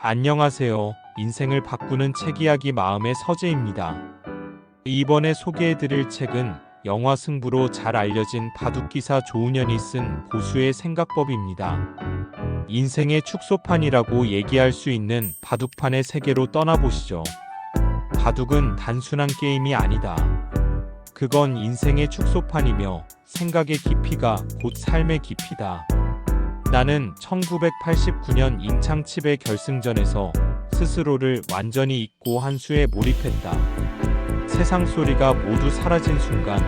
안녕하세요. 인생을 바꾸는 책 이야기 마음의 서재입니다. 이번에 소개해드릴 책은 영화 승부로 잘 알려진 바둑기사 조훈현이 쓴 고수의 생각법입니다. 인생의 축소판이라고 얘기할 수 있는 바둑판의 세계로 떠나보시죠. 바둑은 단순한 게임이 아니다. 그건 인생의 축소판이며 생각의 깊이가 곧 삶의 깊이다. 나는 1989년 인창칩의 결승전에서 스스로를 완전히 잊고 한 수에 몰입했다. 세상 소리가 모두 사라진 순간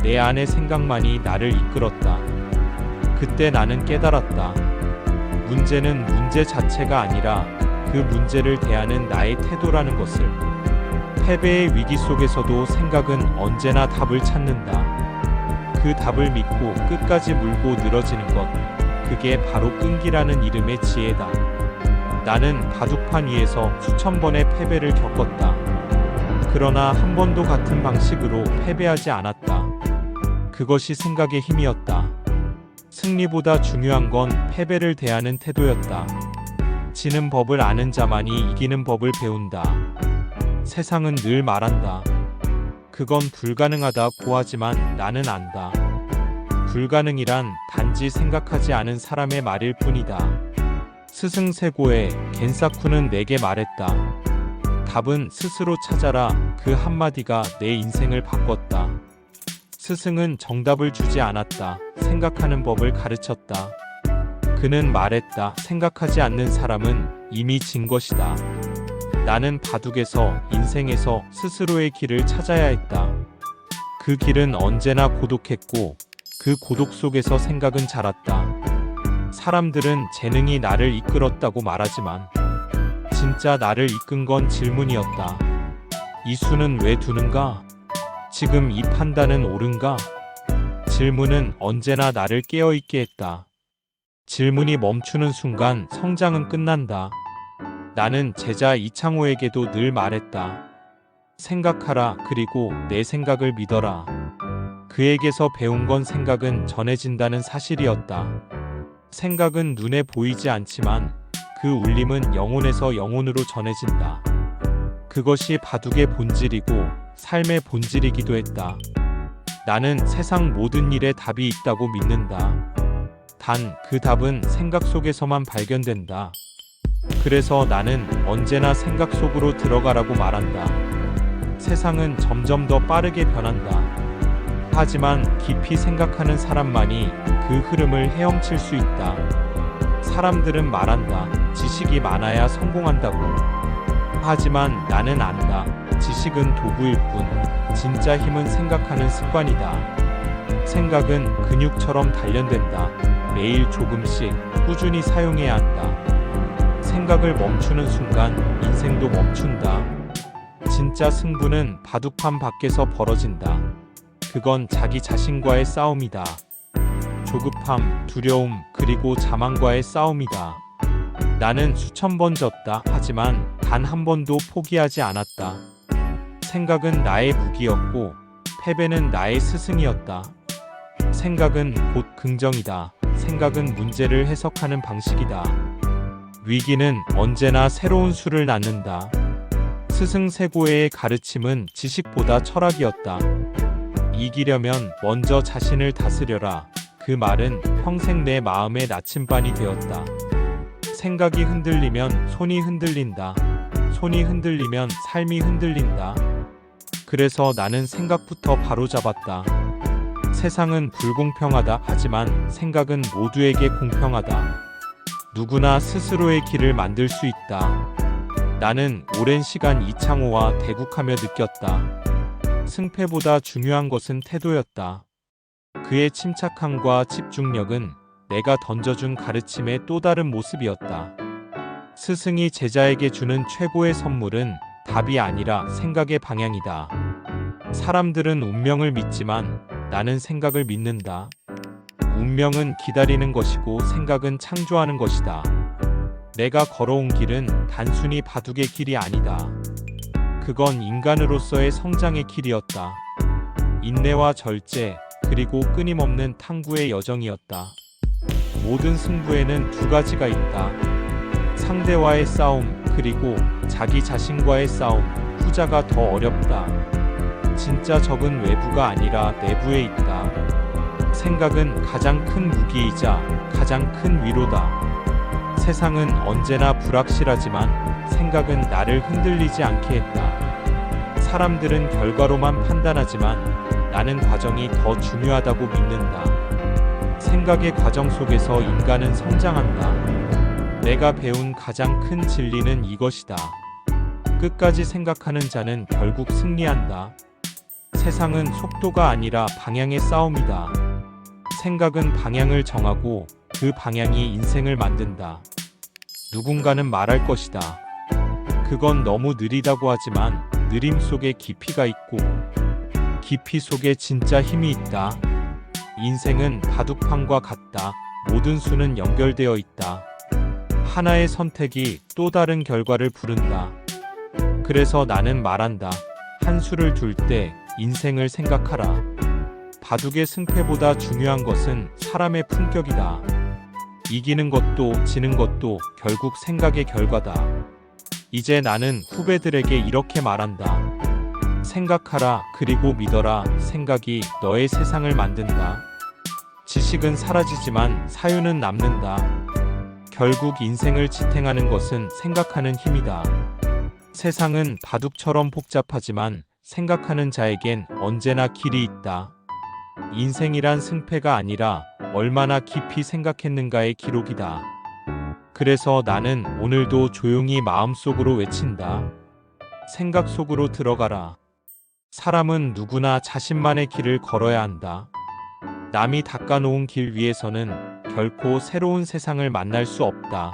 내 안의 생각만이 나를 이끌었다. 그때 나는 깨달았다. 문제는 문제 자체가 아니라 그 문제를 대하는 나의 태도라는 것을. 패배의 위기 속에서도 생각은 언제나 답을 찾는다. 그 답을 믿고 끝까지 물고 늘어지는 것. 그게 바로 끈기라는 이름의 지혜다. 나는 바둑판 위에서 수천 번의 패배를 겪었다. 그러나 한 번도 같은 방식으로 패배하지 않았다. 그것이 생각의 힘이었다. 승리보다 중요한 건 패배를 대하는 태도였다. 지는 법을 아는 자만이 이기는 법을 배운다. 세상은 늘 말한다. 그건 불가능하다고 하지만 나는 안다. 불가능이란 단지 생각하지 않은 사람의 말일 뿐이다. 스승세고의 겐사쿠는 내게 말했다. 답은 스스로 찾아라. 그 한마디가 내 인생을 바꿨다. 스승은 정답을 주지 않았다. 생각하는 법을 가르쳤다. 그는 말했다. 생각하지 않는 사람은 이미 진 것이다. 나는 바둑에서, 인생에서 스스로의 길을 찾아야 했다. 그 길은 언제나 고독했고 그 고독 속에서 생각은 자랐다. 사람들은 재능이 나를 이끌었다고 말하지만 진짜 나를 이끈 건 질문이었다. 이 수는 왜 두는가? 지금 이 판단은 옳은가? 질문은 언제나 나를 깨어있게 했다. 질문이 멈추는 순간 성장은 끝난다. 나는 제자 이창호에게도 늘 말했다. 생각하라. 그리고 내 생각을 믿어라. 그에게서 배운 건 생각은 전해진다는 사실이었다. 생각은 눈에 보이지 않지만 그 울림은 영혼에서 영혼으로 전해진다. 그것이 바둑의 본질이고 삶의 본질이기도 했다. 나는 세상 모든 일에 답이 있다고 믿는다. 단 그 답은 생각 속에서만 발견된다. 그래서 나는 언제나 생각 속으로 들어가라고 말한다. 세상은 점점 더 빠르게 변한다. 하지만 깊이 생각하는 사람만이 그 흐름을 헤엄칠 수 있다. 사람들은 말한다. 지식이 많아야 성공한다고. 하지만 나는 안다. 지식은 도구일 뿐. 진짜 힘은 생각하는 습관이다. 생각은 근육처럼 단련된다. 매일 조금씩 꾸준히 사용해야 한다. 생각을 멈추는 순간 인생도 멈춘다. 진짜 승부는 바둑판 밖에서 벌어진다. 그건 자기 자신과의 싸움이다. 조급함, 두려움, 그리고 자만과의 싸움이다. 나는 수천 번 졌다. 하지만 단 한 번도 포기하지 않았다. 생각은 나의 무기였고 패배는 나의 스승이었다. 생각은 곧 긍정이다. 생각은 문제를 해석하는 방식이다. 위기는 언제나 새로운 수를 낳는다. 스승세고의 가르침은 지식보다 철학이었다. 이기려면 먼저 자신을 다스려라. 그 말은 평생 내 마음의 나침반이 되었다. 생각이 흔들리면 손이 흔들린다. 손이 흔들리면 삶이 흔들린다. 그래서 나는 생각부터 바로잡았다. 세상은 불공평하다. 하지만 생각은 모두에게 공평하다. 누구나 스스로의 길을 만들 수 있다. 나는 오랜 시간 이창호와 대국하며 느꼈다. 승패보다 중요한 것은 태도였다. 그의 침착함과 집중력은 내가 던져준 가르침의 또 다른 모습이었다. 스승이 제자에게 주는 최고의 선물은 답이 아니라 생각의 방향이다. 사람들은 운명을 믿지만 나는 생각을 믿는다. 운명은 기다리는 것이고 생각은 창조하는 것이다. 내가 걸어온 길은 단순히 바둑의 길이 아니다. 그건 인간으로서의 성장의 길이었다. 인내와 절제, 그리고 끊임없는 탐구의 여정이었다. 모든 승부에는 두 가지가 있다. 상대와의 싸움, 그리고 자기 자신과의 싸움, 후자가 더 어렵다. 진짜 적은 외부가 아니라 내부에 있다. 생각은 가장 큰 무기이자 가장 큰 위로다. 세상은 언제나 불확실하지만 생각은 나를 흔들리지 않게 했다. 사람들은 결과로만 판단하지만 나는 과정이 더 중요하다고 믿는다. 생각의 과정 속에서 인간은 성장한다. 내가 배운 가장 큰 진리는 이것이다. 끝까지 생각하는 자는 결국 승리한다. 세상은 속도가 아니라 방향의 싸움이다. 생각은 방향을 정하고 그 방향이 인생을 만든다. 누군가는 말할 것이다. 그건 너무 느리다고 하지만 느림 속에 깊이가 있고 깊이 속에 진짜 힘이 있다. 인생은 바둑판과 같다. 모든 수는 연결되어 있다. 하나의 선택이 또 다른 결과를 부른다. 그래서 나는 말한다. 한 수를 둘 때 인생을 생각하라. 바둑의 승패보다 중요한 것은 사람의 품격이다. 이기는 것도 지는 것도 결국 생각의 결과다. 이제 나는 후배들에게 이렇게 말한다. 생각하라. 그리고 믿어라. 생각이 너의 세상을 만든다. 지식은 사라지지만 사유는 남는다. 결국 인생을 지탱하는 것은 생각하는 힘이다. 세상은 바둑처럼 복잡하지만 생각하는 자에겐 언제나 길이 있다. 인생이란 승패가 아니라 얼마나 깊이 생각했는가의 기록이다. 그래서 나는 오늘도 조용히 마음속으로 외친다. 생각 속으로 들어가라. 사람은 누구나 자신만의 길을 걸어야 한다. 남이 닦아놓은 길 위에서는 결코 새로운 세상을 만날 수 없다.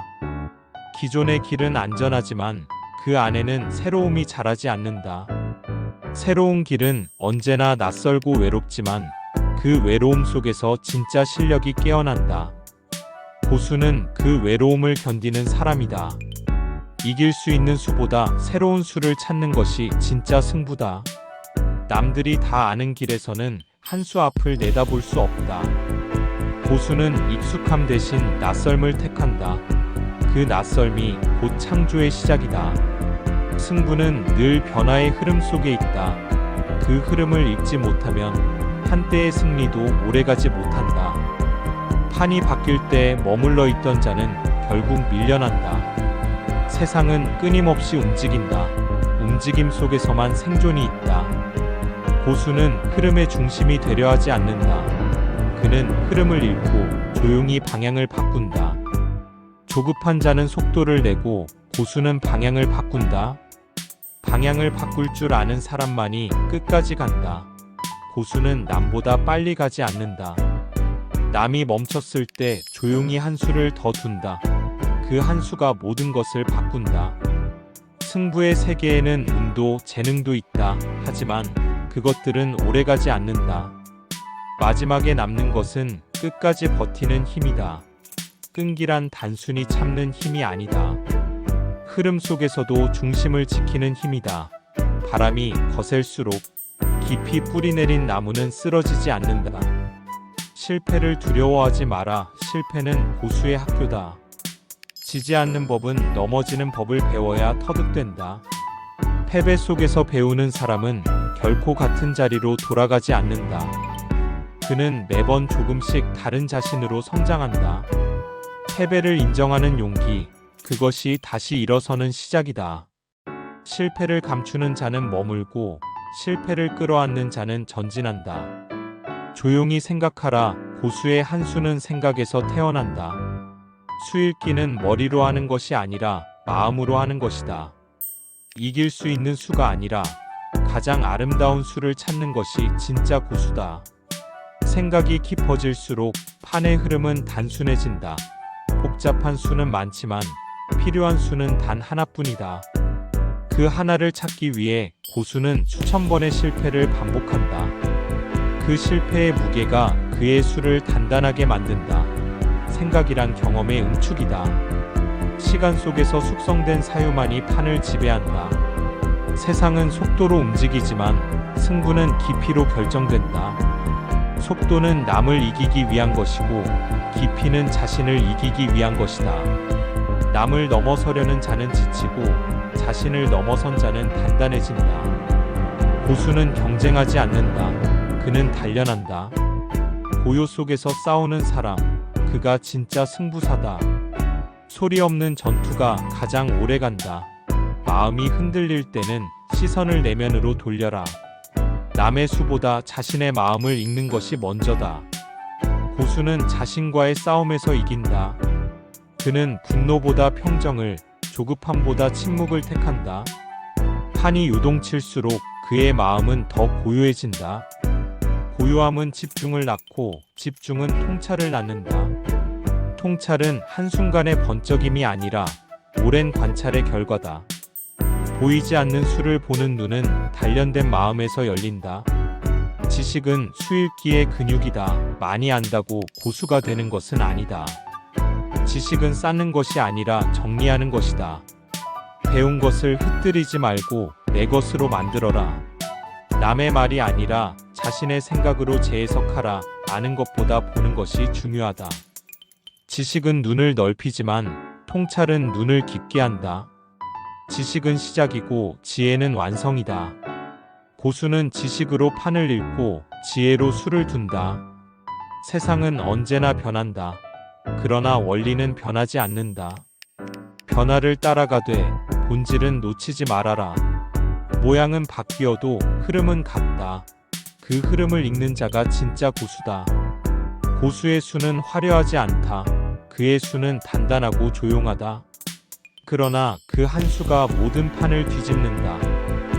기존의 길은 안전하지만 그 안에는 새로움이 자라지 않는다. 새로운 길은 언제나 낯설고 외롭지만 그 외로움 속에서 진짜 실력이 깨어난다. 고수는 그 외로움을 견디는 사람이다. 이길 수 있는 수보다 새로운 수를 찾는 것이 진짜 승부다. 남들이 다 아는 길에서는 한 수 앞을 내다볼 수 없다. 고수는 익숙함 대신 낯설음을 택한다. 그 낯설미 곧 창조의 시작이다. 승부는 늘 변화의 흐름 속에 있다. 그 흐름을 읽지 못하면 한때의 승리도 오래가지 못한다. 판이 바뀔 때 머물러 있던 자는 결국 밀려난다. 세상은 끊임없이 움직인다. 움직임 속에서만 생존이 있다. 고수는 흐름의 중심이 되려 하지 않는다. 그는 흐름을 잃고 조용히 방향을 바꾼다. 조급한 자는 속도를 내고 고수는 방향을 바꾼다. 방향을 바꿀 줄 아는 사람만이 끝까지 간다. 고수는 남보다 빨리 가지 않는다. 남이 멈췄을 때 조용히 한 수를 더 둔다. 그 한 수가 모든 것을 바꾼다. 승부의 세계에는 운도 재능도 있다. 하지만 그것들은 오래가지 않는다. 마지막에 남는 것은 끝까지 버티는 힘이다. 끈기란 단순히 참는 힘이 아니다. 흐름 속에서도 중심을 지키는 힘이다. 바람이 거셀수록 깊이 뿌리 내린 나무는 쓰러지지 않는다. 실패를 두려워하지 마라. 실패는 고수의 학교다. 지지 않는 법은 넘어지는 법을 배워야 터득된다. 패배 속에서 배우는 사람은 결코 같은 자리로 돌아가지 않는다. 그는 매번 조금씩 다른 자신으로 성장한다. 패배를 인정하는 용기, 그것이 다시 일어서는 시작이다. 실패를 감추는 자는 머물고 실패를 끌어안는 자는 전진한다. 조용히 생각하라. 고수의 한 수는 생각에서 태어난다. 수읽기는 머리로 하는 것이 아니라 마음으로 하는 것이다. 이길 수 있는 수가 아니라 가장 아름다운 수를 찾는 것이 진짜 고수다. 생각이 깊어질수록 판의 흐름은 단순해진다. 복잡한 수는 많지만 필요한 수는 단 하나뿐이다. 그 하나를 찾기 위해 고수는 수천 번의 실패를 반복한다. 그 실패의 무게가 그의 수를 단단하게 만든다. 생각이란 경험의 응축이다. 시간 속에서 숙성된 사유만이 판을 지배한다. 세상은 속도로 움직이지만 승부는 깊이로 결정된다. 속도는 남을 이기기 위한 것이고 깊이는 자신을 이기기 위한 것이다. 남을 넘어서려는 자는 지치고 자신을 넘어선 자는 단단해진다. 고수는 경쟁하지 않는다. 그는 단련한다. 고요 속에서 싸우는 사람, 그가 진짜 승부사다. 소리 없는 전투가 가장 오래 간다. 마음이 흔들릴 때는 시선을 내면으로 돌려라. 남의 수보다 자신의 마음을 읽는 것이 먼저다. 고수는 자신과의 싸움에서 이긴다. 그는 분노보다 평정을, 조급함보다 침묵을 택한다. 판이 요동칠수록 그의 마음은 더 고요해진다. 고요함은 집중을 낳고 집중은 통찰을 낳는다. 통찰은 한순간의 번쩍임이 아니라 오랜 관찰의 결과다. 보이지 않는 수를 보는 눈은 단련된 마음에서 열린다. 지식은 수읽기의 근육이다. 많이 안다고 고수가 되는 것은 아니다. 지식은 쌓는 것이 아니라 정리하는 것이다. 배운 것을 흩뜨리지 말고 내 것으로 만들어라. 남의 말이 아니라 자신의 생각으로 재해석하라. 아는 것보다 보는 것이 중요하다. 지식은 눈을 넓히지만 통찰은 눈을 깊게 한다. 지식은 시작이고 지혜는 완성이다. 고수는 지식으로 판을 읽고 지혜로 수를 둔다. 세상은 언제나 변한다. 그러나 원리는 변하지 않는다. 변화를 따라가되 본질은 놓치지 말아라. 모양은 바뀌어도 흐름은 같다. 그 흐름을 읽는 자가 진짜 고수다. 고수의 수는 화려하지 않다. 그의 수는 단단하고 조용하다. 그러나 그 한 수가 모든 판을 뒤집는다.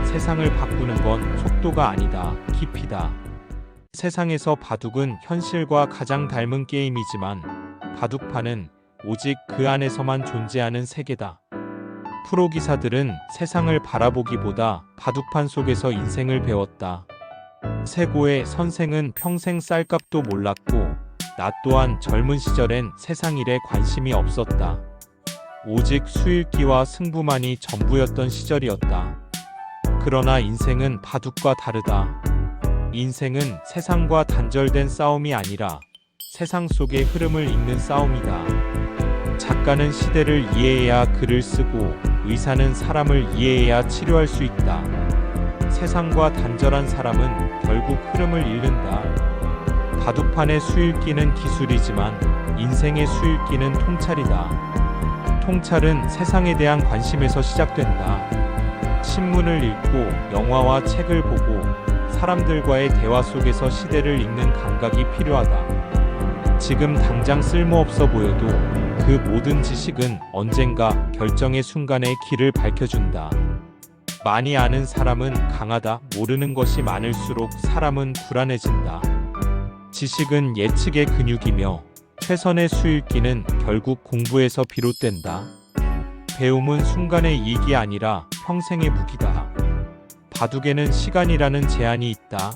세상을 바꾸는 건 속도가 아니다. 깊이다. 세상에서 바둑은 현실과 가장 닮은 게임이지만 바둑판은 오직 그 안에서만 존재하는 세계다. 프로 기사들은 세상을 바라보기보다 바둑판 속에서 인생을 배웠다. 세고의 선생은 평생 쌀값도 몰랐고 나 또한 젊은 시절엔 세상 일에 관심이 없었다. 오직 수읽기와 승부만이 전부였던 시절이었다. 그러나 인생은 바둑과 다르다. 인생은 세상과 단절된 싸움이 아니라 세상 속의 흐름을 읽는 싸움이다. 작가는 시대를 이해해야 글을 쓰고 의사는 사람을 이해해야 치료할 수 있다. 세상과 단절한 사람은 결국 흐름을 잃는다. 바둑판의 수읽기는 기술이지만 인생의 수읽기는 통찰이다. 통찰은 세상에 대한 관심에서 시작된다. 신문을 읽고 영화와 책을 보고 사람들과의 대화 속에서 시대를 읽는 감각이 필요하다. 지금 당장 쓸모없어 보여도 그 모든 지식은 언젠가 결정의 순간에 길을 밝혀준다. 많이 아는 사람은 강하다. 모르는 것이 많을수록 사람은 불안해진다. 지식은 예측의 근육이며 최선의 수읽기는 결국 공부에서 비롯된다. 배움은 순간의 이익이 아니라 평생의 무기다. 바둑에는 시간이라는 제한이 있다.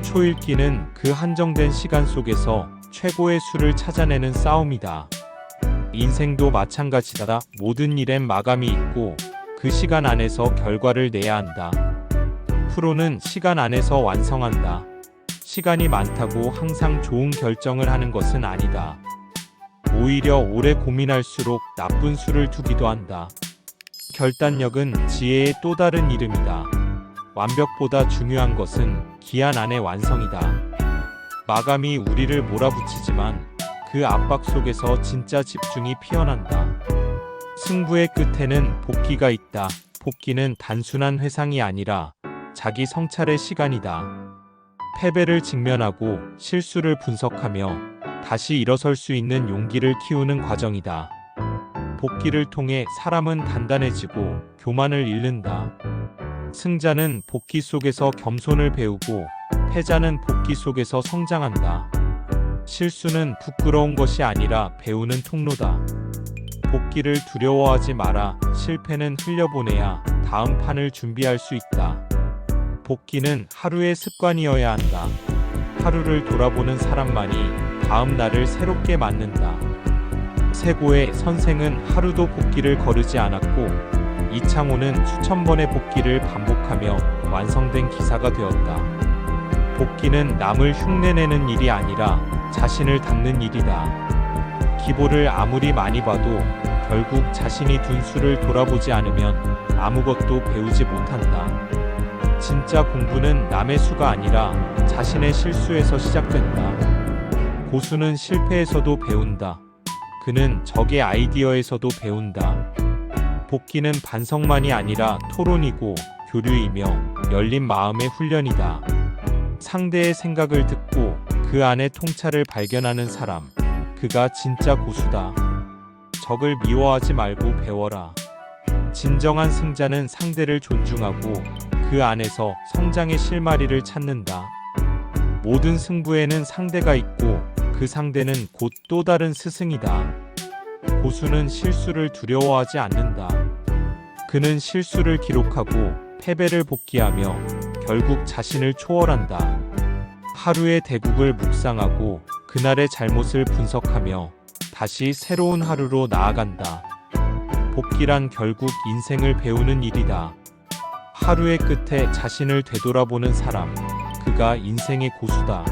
초읽기는 그 한정된 시간 속에서 최고의 수를 찾아내는 싸움이다. 인생도 마찬가지다. 모든 일엔 마감이 있고 그 시간 안에서 결과를 내야 한다. 프로는 시간 안에서 완성한다. 시간이 많다고 항상 좋은 결정을 하는 것은 아니다. 오히려 오래 고민할수록 나쁜 수를 두기도 한다. 결단력은 지혜의 또 다른 이름이다. 완벽보다 중요한 것은 기한 안의 완성이다. 마감이 우리를 몰아붙이지만 그 압박 속에서 진짜 집중이 피어난다. 승부의 끝에는 복기가 있다. 복기는 단순한 회상이 아니라 자기 성찰의 시간이다. 패배를 직면하고 실수를 분석하며 다시 일어설 수 있는 용기를 키우는 과정이다. 복기를 통해 사람은 단단해지고 교만을 잃는다. 승자는 복기 속에서 겸손을 배우고 패자는 복기 속에서 성장한다. 실수는 부끄러운 것이 아니라 배우는 통로다. 복기를 두려워하지 마라. 실패는 흘려보내야 다음 판을 준비할 수 있다. 복기는 하루의 습관이어야 한다. 하루를 돌아보는 사람만이 다음 날을 새롭게 만든다. 세고의 선생은 하루도 복기를 거르지 않았고 이창호는 수천 번의 복기를 반복하며 완성된 기사가 되었다. 복기는 남을 흉내내는 일이 아니라 자신을 닦는 일이다. 기보를 아무리 많이 봐도 결국 자신이 둔 수를 돌아보지 않으면 아무것도 배우지 못한다. 진짜 공부는 남의 수가 아니라 자신의 실수에서 시작된다. 고수는 실패에서도 배운다. 그는 적의 아이디어에서도 배운다. 복기는 반성만이 아니라 토론이고 교류이며 열린 마음의 훈련이다. 상대의 생각을 듣고 그 안에 통찰을 발견하는 사람, 그가 진짜 고수다. 적을 미워하지 말고 배워라. 진정한 승자는 상대를 존중하고 그 안에서 성장의 실마리를 찾는다. 모든 승부에는 상대가 있고 그 상대는 곧 또 다른 스승이다. 고수는 실수를 두려워하지 않는다. 그는 실수를 기록하고 패배를 복기하며 결국 자신을 초월한다. 하루의 대국을 묵상하고 그날의 잘못을 분석하며 다시 새로운 하루로 나아간다. 복기란 결국 인생을 배우는 일이다. 하루의 끝에 자신을 되돌아보는 사람, 그가 인생의 고수다.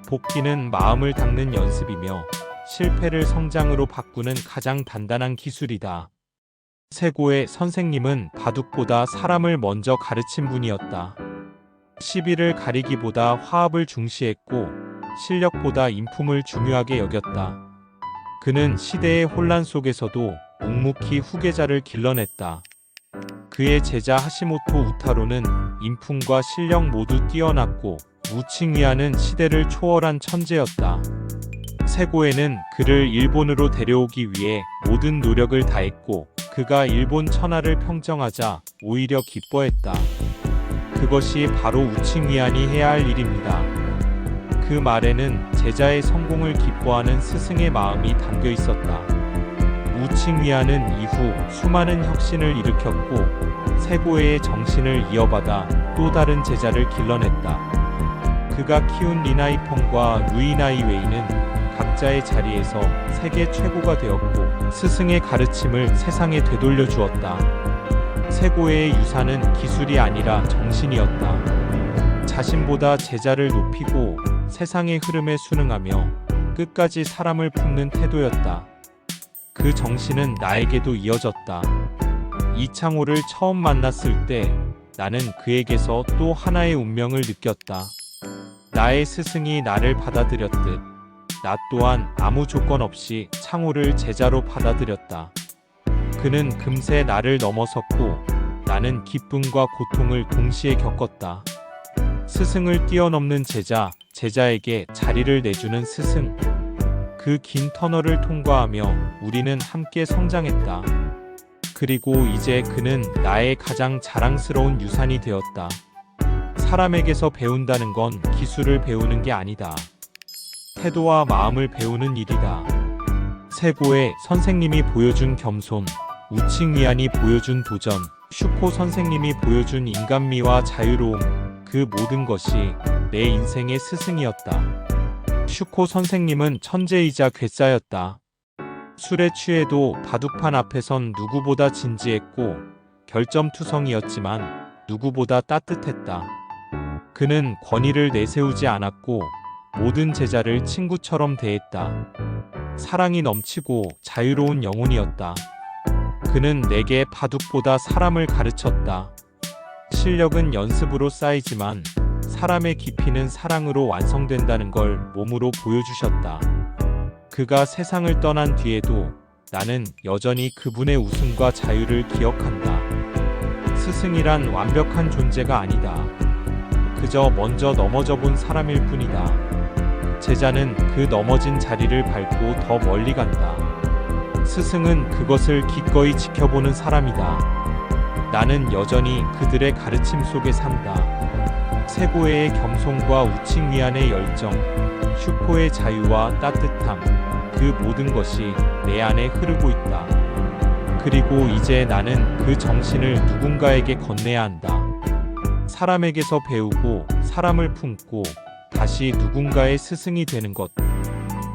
복기는 마음을 닦는 연습이며 실패를 성장으로 바꾸는 가장 단단한 기술이다. 세고의 선생님은 바둑보다 사람을 먼저 가르친 분이었다. 시비를 가리기보다 화합을 중시했고 실력보다 인품을 중요하게 여겼다. 그는 시대의 혼란 속에서도 묵묵히 후계자를 길러냈다. 그의 제자 하시모토 우타로는 인품과 실력 모두 뛰어났고 무칭위하는 시대를 초월한 천재였다. 세고에는 그를 일본으로 데려오기 위해 모든 노력을 다했고 그가 일본 천하를 평정하자 오히려 기뻐했다. 그것이 바로 우칭위안이 해야 할 일입니다. 그 말에는 제자의 성공을 기뻐하는 스승의 마음이 담겨 있었다. 우칭위안은 이후 수많은 혁신을 일으켰고 세고의 정신을 이어받아 또 다른 제자를 길러냈다. 그가 키운 리나이펑과 루이나이웨이는 각자의 자리에서 세계 최고가 되었고 스승의 가르침을 세상에 되돌려 주었다. 세고의 유산은 기술이 아니라 정신이었다. 자신보다 제자를 높이고 세상의 흐름에 순응하며 끝까지 사람을 품는 태도였다. 그 정신은 나에게도 이어졌다. 이창호를 처음 만났을 때 나는 그에게서 또 하나의 운명을 느꼈다. 나의 스승이 나를 받아들였듯 나 또한 아무 조건 없이 창호를 제자로 받아들였다. 그는 금세 나를 넘어섰고 나는 기쁨과 고통을 동시에 겪었다. 스승을 뛰어넘는 제자, 제자에게 자리를 내주는 스승. 그 긴 터널을 통과하며 우리는 함께 성장했다. 그리고 이제 그는 나의 가장 자랑스러운 유산이 되었다. 사람에게서 배운다는 건 기술을 배우는 게 아니다. 태도와 마음을 배우는 일이다. 세고의 선생님이 보여준 겸손, 우칭위안이 보여준 도전, 슈코 선생님이 보여준 인간미와 자유로움, 그 모든 것이 내 인생의 스승이었다. 슈코 선생님은 천재이자 괴짜였다. 술에 취해도 바둑판 앞에선 누구보다 진지했고 결점투성이었지만 누구보다 따뜻했다. 그는 권위를 내세우지 않았고 모든 제자를 친구처럼 대했다. 사랑이 넘치고 자유로운 영혼이었다. 그는 내게 바둑보다 사람을 가르쳤다. 실력은 연습으로 쌓이지만 사람의 깊이는 사랑으로 완성된다는 걸 몸으로 보여주셨다. 그가 세상을 떠난 뒤에도 나는 여전히 그분의 웃음과 자유를 기억한다. 스승이란 완벽한 존재가 아니다. 그저 먼저 넘어져 본 사람일 뿐이다. 제자는 그 넘어진 자리를 밟고 더 멀리 간다. 스승은 그것을 기꺼이 지켜보는 사람이다. 나는 여전히 그들의 가르침 속에 산다. 세고의 겸손과 우칭위안의 열정, 슈코의 자유와 따뜻함, 그 모든 것이 내 안에 흐르고 있다. 그리고 이제 나는 그 정신을 누군가에게 건네야 한다. 사람에게서 배우고 사람을 품고 다시 누군가의 스승이 되는 것.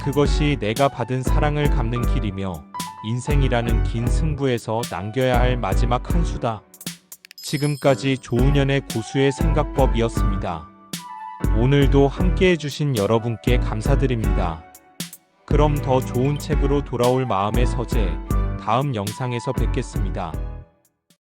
그것이 내가 받은 사랑을 갚는 길이며 인생이라는 긴 승부에서 남겨야 할 마지막 한 수다. 지금까지 조은현의 고수의 생각법이었습니다. 오늘도 함께 해주신 여러분께 감사드립니다. 그럼 더 좋은 책으로 돌아올 마음의 서재, 다음 영상에서 뵙겠습니다.